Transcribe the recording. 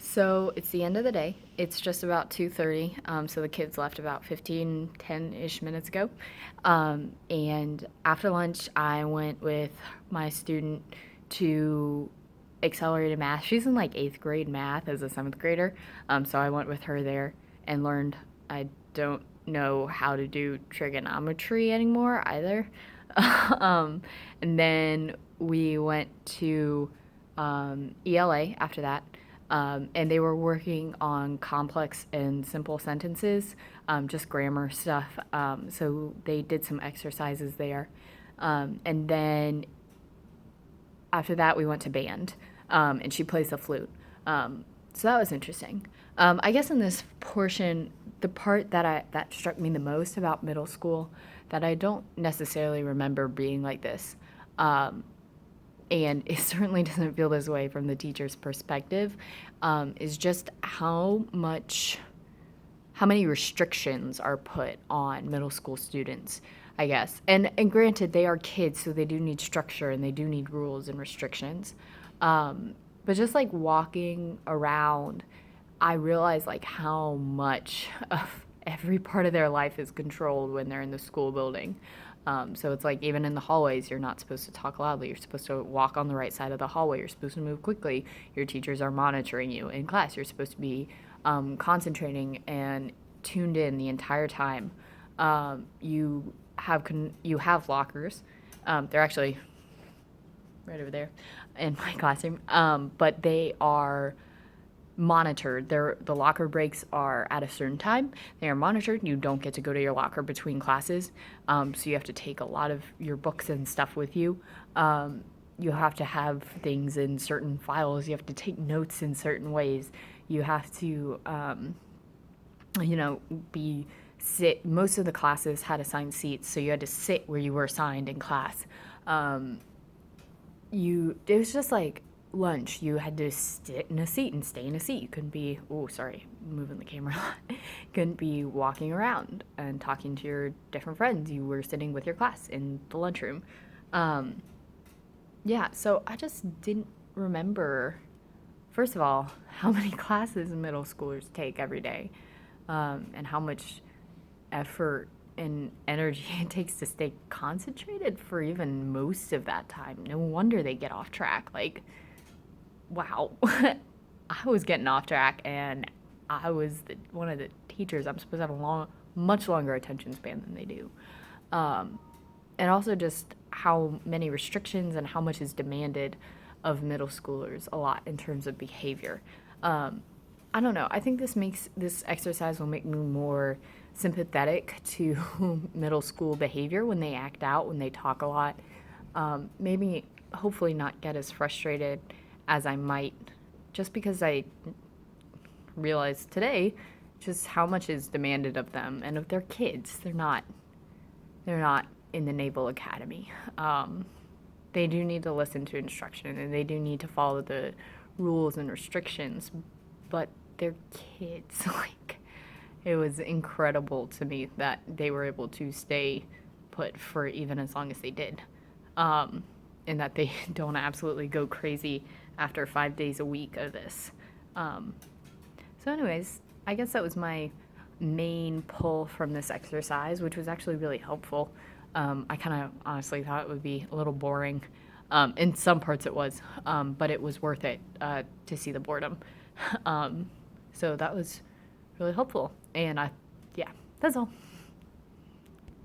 So it's the end of the day. It's just about 2:30. So the kids left about 15, 10-ish minutes ago. And after lunch, I went with my student to accelerated math. She's in like eighth grade math as a seventh grader. So I went with her there and learned I don't know how to do trigonometry anymore either. um, and then we went to ELA after that. And they were working on complex and simple sentences, just grammar stuff. So they did some exercises there. And then after that, we went to band, and she plays the flute. So that was interesting. I guess in this portion, the part that struck me the most about middle school that I don't necessarily remember being like this, and it certainly doesn't feel this way from the teacher's perspective, is just how many restrictions are put on middle school students, I guess. And granted, they are kids, so they do need structure and they do need rules and restrictions. But just like walking around, I realize like how much of every part of their life is controlled when they're in the school building. So it's like even in the hallways, you're not supposed to talk loudly. You're supposed to walk on the right side of the hallway. You're supposed to move quickly. Your teachers are monitoring you. In class, you're supposed to be concentrating and tuned in the entire time. You have lockers. They're actually right over there in my classroom, but they are monitored. The locker breaks are at a certain time. They are monitored. You don't get to go to your locker between classes, so you have to take a lot of your books and stuff with you. You have to have things in certain files. You have to take notes in certain ways. You have to, you know, be sit. Most of the classes had assigned seats, so you had to sit where you were assigned in class. It was just like lunch. You had to sit in a seat and stay in a seat. You couldn't be, oh, sorry, moving the camera a lot. Couldn't be walking around and talking to your different friends. You were sitting with your class in the lunchroom. Yeah, so I just didn't remember, first of all, how many classes middle schoolers take every day, and how much effort and energy it takes to stay concentrated for even most of that time. No wonder they get off track. Like, wow. I was getting off track, and I was one of the teachers. I'm supposed to have much longer attention span than they do. And also just how many restrictions and how much is demanded of middle schoolers a lot in terms of behavior. I don't know. I think this exercise will make me more sympathetic to middle school behavior when they act out, when they talk a lot. Maybe, hopefully, not get as frustrated as I might, just because I realized today just how much is demanded of them and of their kids. They're not in the Naval Academy. They do need to listen to instruction and they do need to follow the rules and restrictions, but they're kids. Like, it was incredible to me that they were able to stay put for even as long as they did, and that they don't absolutely go crazy after 5 days a week of this. So, anyways, I guess that was my main pull from this exercise, which was actually really helpful. I kind of honestly thought it would be a little boring. In some parts it was, but it was worth it to see the boredom. So that was really helpful. And yeah, that's all.